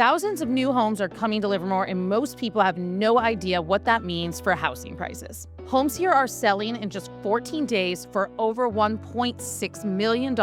Thousands of new homes are coming to Livermore, and most people have no idea what that means for housing prices. Homes here are selling in just 14 days for over $1.6 million,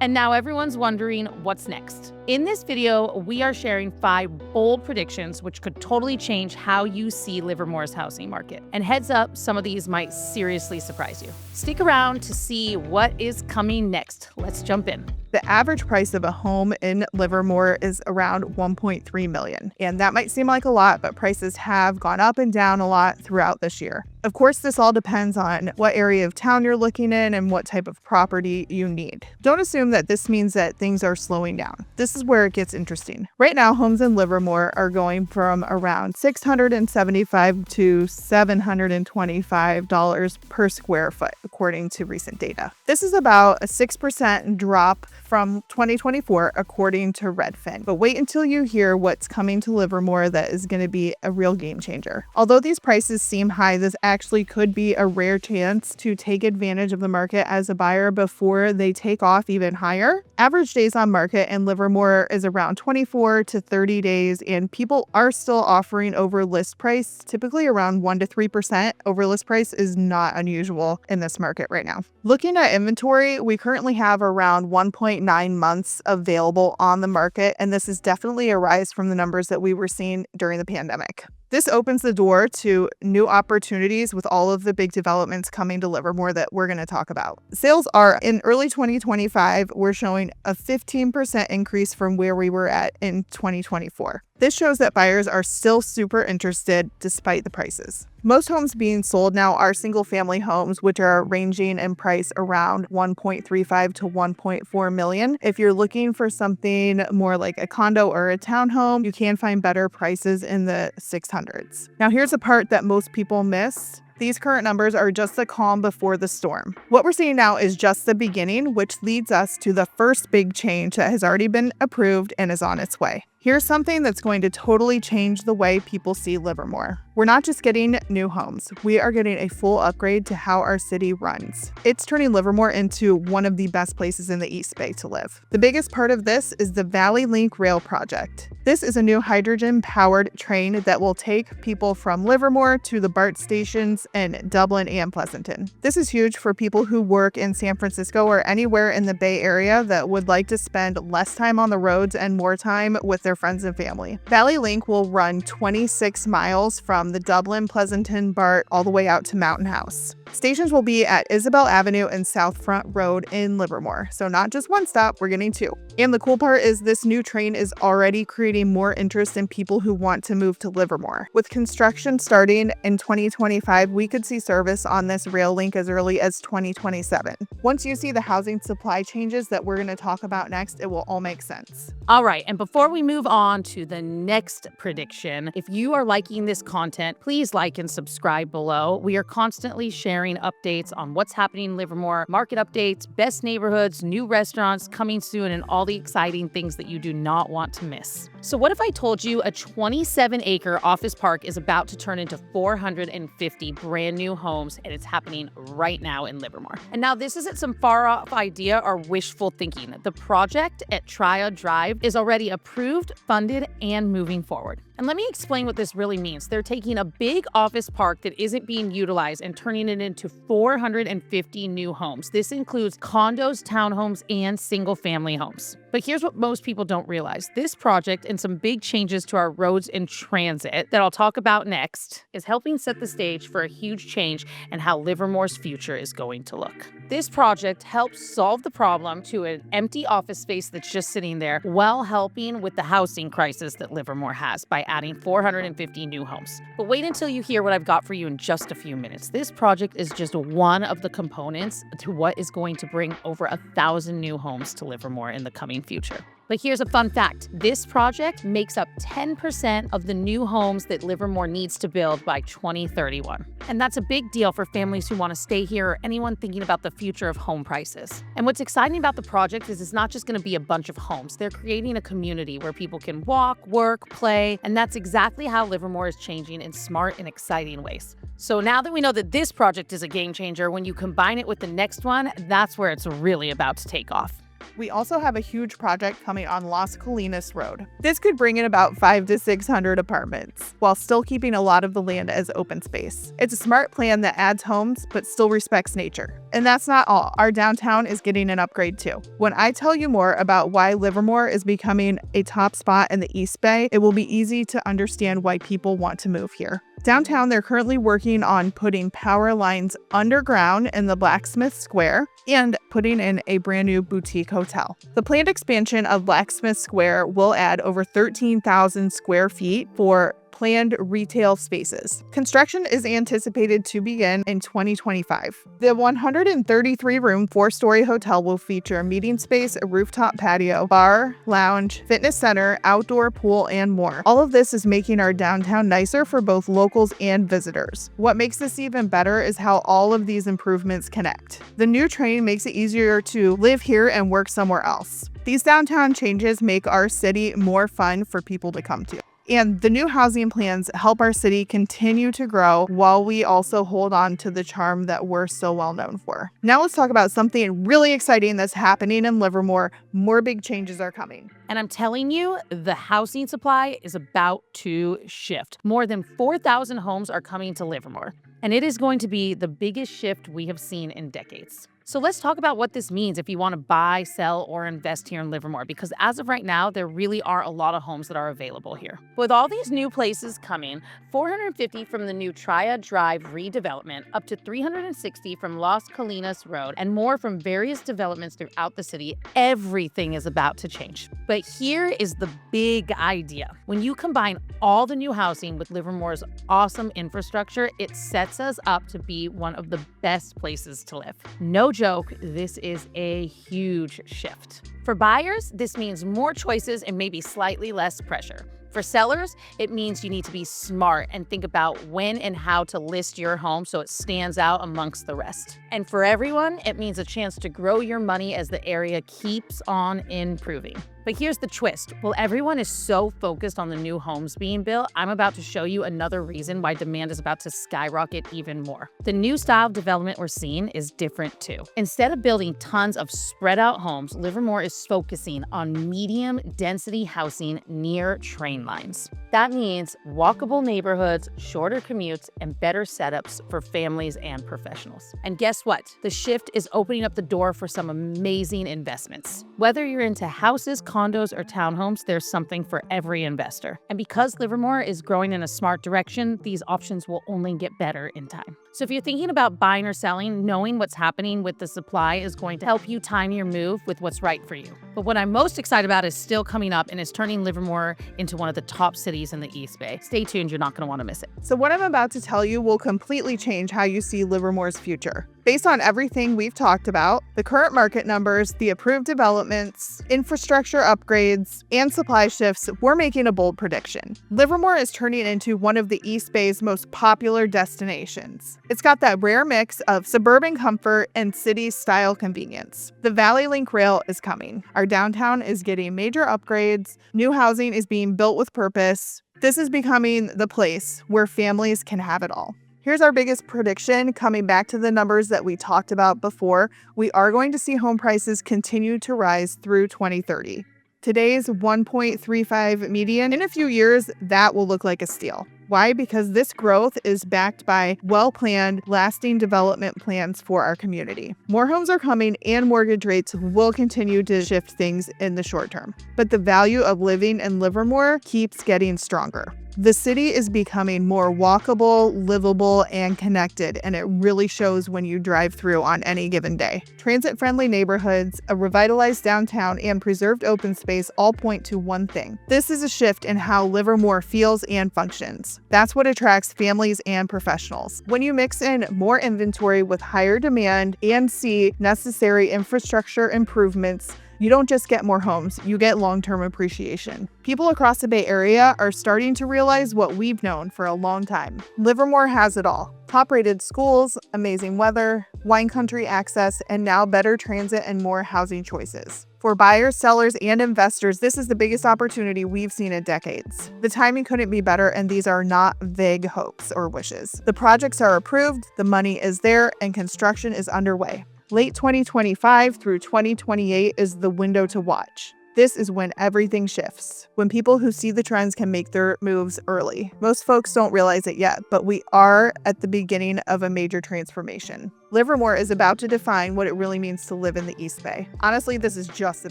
and now everyone's wondering what's next. In this video, we are sharing 5 bold predictions which could totally change how you see Livermore's housing market. And heads up, some of these might seriously surprise you. Stick around to see what is coming next. Let's jump in. The average price of a home in Livermore is around $1.3 million. And that might seem like a lot, but prices have gone up and down a lot throughout this year. Of course, this all depends on what area of town you're looking in and what type of property you need. Don't assume that this means that things are slowing down. This is where it gets interesting. Right now, homes in Livermore are going from around $675 to $725 per square foot, according to recent data. This is about a 6% drop from 2024, according to Redfin. But wait until you hear what's coming to Livermore that is going to be a real game changer. Although these prices seem high, this actually could be a rare chance to take advantage of the market as a buyer before they take off even higher. Average days on market in Livermore is around 24 to 30 days, and people are still offering over list price, typically around 1 to 3% over list price is not unusual in this market right now. Looking at inventory, we currently have around 1.9 months available on the market, and this is definitely a rise from the numbers that we were seeing during the pandemic. This opens the door to new opportunities with all of the big developments coming to Livermore that we're going to talk about. Sales are in early 2025, we're showing a 15% increase from where we were at in 2024. This shows that buyers are still super interested despite the prices. Most homes being sold now are single-family homes, which are ranging in price around $1.35 to $1.4 million. If you're looking for something more like a condo or a townhome, you can find better prices in the 600s. Now, here's a part that most people miss. These current numbers are just the calm before the storm. What we're seeing now is just the beginning, which leads us to the first big change that has already been approved and is on its way. Here's something that's going to totally change the way people see Livermore. We're not just getting new homes, we are getting a full upgrade to how our city runs. It's turning Livermore into one of the best places in the East Bay to live. The biggest part of this is the Valley Link Rail project. This is a new hydrogen-powered train that will take people from Livermore to the BART stations in Dublin and Pleasanton. This is huge for people who work in San Francisco or anywhere in the Bay Area that would like to spend less time on the roads and more time with their friends and family. Valley Link will run 26 miles from the Dublin Pleasanton BART all the way out to Mountain House. Stations will be at Isabel Avenue and South Front Road in Livermore. So not just one stop, we're getting 2. And the cool part is this new train is already creating more interest in people who want to move to Livermore. With construction starting in 2025, we could see service on this rail link as early as 2027. Once you see the housing supply changes that we're going to talk about next, it will all make sense. All right, and before we move on to the next prediction, if you are liking this content, please like and subscribe below. We are constantly sharing updates on what's happening in Livermore, market updates, best neighborhoods, new restaurants coming soon, and all the exciting things that you do not want to miss. So what if I told you a 27-acre office park is about to turn into 450 brand new homes, and it's happening right now in Livermore? And now this isn't some far-off idea or wishful thinking. The project at Triad Drive is already approved, funded, and moving forward. And let me explain what this really means. They're taking a big office park that isn't being utilized and turning it into 450 new homes. This includes condos, townhomes, and single-family homes. But here's what most people don't realize. This project and some big changes to our roads and transit that I'll talk about next is helping set the stage for a huge change in how Livermore's future is going to look. This project helps solve the problem to an empty office space that's just sitting there while helping with the housing crisis that Livermore has by adding 450 new homes. But wait until you hear what I've got for you in just a few minutes. This project is just one of the components to what is going to bring over 1,000 new homes to Livermore in the coming future. But here's a fun fact. This project makes up 10% of the new homes that Livermore needs to build by 2031. And that's a big deal for families who want to stay here or anyone thinking about the future of home prices. And what's exciting about the project is it's not just going to be a bunch of homes. They're creating a community where people can walk, work, play, and that's exactly how Livermore is changing in smart and exciting ways. So now that we know that this project is a game changer, when you combine it with the next one, that's where it's really about to take off. We also have a huge project coming on Las Colinas Road. This could bring in about 500 to 600 apartments, while still keeping a lot of the land as open space. It's a smart plan that adds homes, but still respects nature. And that's not all. Our downtown is getting an upgrade too. When I tell you more about why Livermore is becoming a top spot in the East Bay, it will be easy to understand why people want to move here. Downtown, they're currently working on putting power lines underground in the Blacksmith Square and putting in a brand new boutique hotel. The planned expansion of Blacksmith Square will add over 13,000 square feet for planned retail spaces. Construction is anticipated to begin in 2025. The 133-room, 4-story hotel will feature a meeting space, a rooftop patio, bar, lounge, fitness center, outdoor pool, and more. All of this is making our downtown nicer for both locals and visitors. What makes this even better is how all of these improvements connect. The new train makes it easier to live here and work somewhere else. These downtown changes make our city more fun for people to come to. And the new housing plans help our city continue to grow while we also hold on to the charm that we're so well known for. Now let's talk about something really exciting that's happening in Livermore. More big changes are coming. And I'm telling you, the housing supply is about to shift. More than 4,000 homes are coming to Livermore, and it is going to be the biggest shift we have seen in decades. So let's talk about what this means if you want to buy, sell, or invest here in Livermore, because as of right now, there really are a lot of homes that are available here. With all these new places coming, 450 from the new Triad Drive redevelopment, up to 360 from Las Colinas Road, and more from various developments throughout the city, everything is about to change. But here is the big idea. When you combine all the new housing with Livermore's awesome infrastructure, it sets us up to be one of the best places to live. No joke, this is a huge shift. For buyers, this means more choices and maybe slightly less pressure. For sellers, it means you need to be smart and think about when and how to list your home so it stands out amongst the rest. And for everyone, it means a chance to grow your money as the area keeps on improving. But here's the twist. While everyone is so focused on the new homes being built, I'm about to show you another reason why demand is about to skyrocket even more. The new style of development we're seeing is different too. Instead of building tons of spread out homes, Livermore is focusing on medium density housing near train lines. That means walkable neighborhoods, shorter commutes, and better setups for families and professionals. And guess what? The shift is opening up the door for some amazing investments. Whether you're into houses, condos, or townhomes, there's something for every investor. And because Livermore is growing in a smart direction, these options will only get better in time. So if you're thinking about buying or selling, knowing what's happening with the supply is going to help you time your move with what's right for you. But what I'm most excited about is still coming up and is turning Livermore into one of the top cities in the East Bay. Stay tuned, you're not going to want to miss it. So what I'm about to tell you will completely change how you see Livermore's future. Based on everything we've talked about, the current market numbers, the approved developments, infrastructure upgrades, and supply shifts, we're making a bold prediction. Livermore is turning into one of the East Bay's most popular destinations. It's got that rare mix of suburban comfort and city-style convenience. The Valley Link Rail is coming. Our downtown is getting major upgrades. New housing is being built with purpose. This is becoming the place where families can have it all. Here's our biggest prediction, coming back to the numbers that we talked about before. We are going to see home prices continue to rise through 2030. Today's 1.35 median, in a few years, that will look like a steal. Why? Because this growth is backed by well-planned, lasting development plans for our community. More homes are coming and mortgage rates will continue to shift things in the short term. But the value of living in Livermore keeps getting stronger. The city is becoming more walkable, livable, and connected, and it really shows when you drive through on any given day. Transit-friendly neighborhoods, a revitalized downtown, and preserved open space all point to one thing. This is a shift in how Livermore feels and functions. That's what attracts families and professionals. When you mix in more inventory with higher demand and see necessary infrastructure improvements, you don't just get more homes, you get long-term appreciation. People across the Bay Area are starting to realize what we've known for a long time. Livermore has it all. Top-rated schools, amazing weather, wine country access, and now better transit and more housing choices. For buyers, sellers, and investors, this is the biggest opportunity we've seen in decades. The timing couldn't be better, and these are not vague hopes or wishes. The projects are approved, the money is there, and construction is underway. Late 2025 through 2028 is the window to watch. This is when everything shifts, when people who see the trends can make their moves early. Most folks don't realize it yet, but we are at the beginning of a major transformation. Livermore is about to define what it really means to live in the East Bay. Honestly, this is just the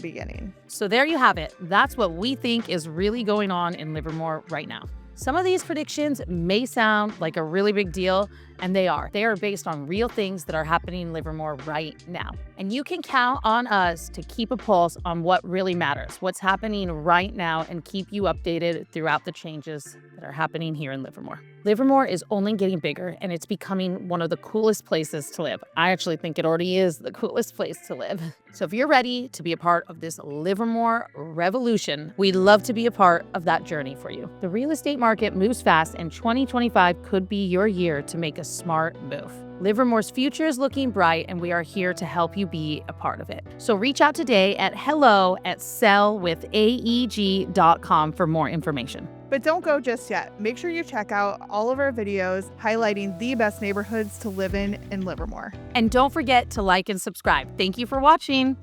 beginning. So there you have it. That's what we think is really going on in Livermore right now. Some of these predictions may sound like a really big deal, and they are. They are based on real things that are happening in Livermore right now. And you can count on us to keep a pulse on what really matters, what's happening right now, and keep you updated throughout the changes that are happening here in Livermore. Livermore is only getting bigger, and it's becoming one of the coolest places to live. I actually think it already is the coolest place to live. So if you're ready to be a part of this Livermore revolution, we'd love to be a part of that journey for you. The real estate market moves fast, and 2025 could be your year to make a smart move. Livermore's future is looking bright, and we are here to help you be a part of it. So reach out today at hello@sellwithaeg.com for more information. But don't go just yet. Make sure you check out all of our videos highlighting the best neighborhoods to live in Livermore. And don't forget to like and subscribe. Thank you for watching.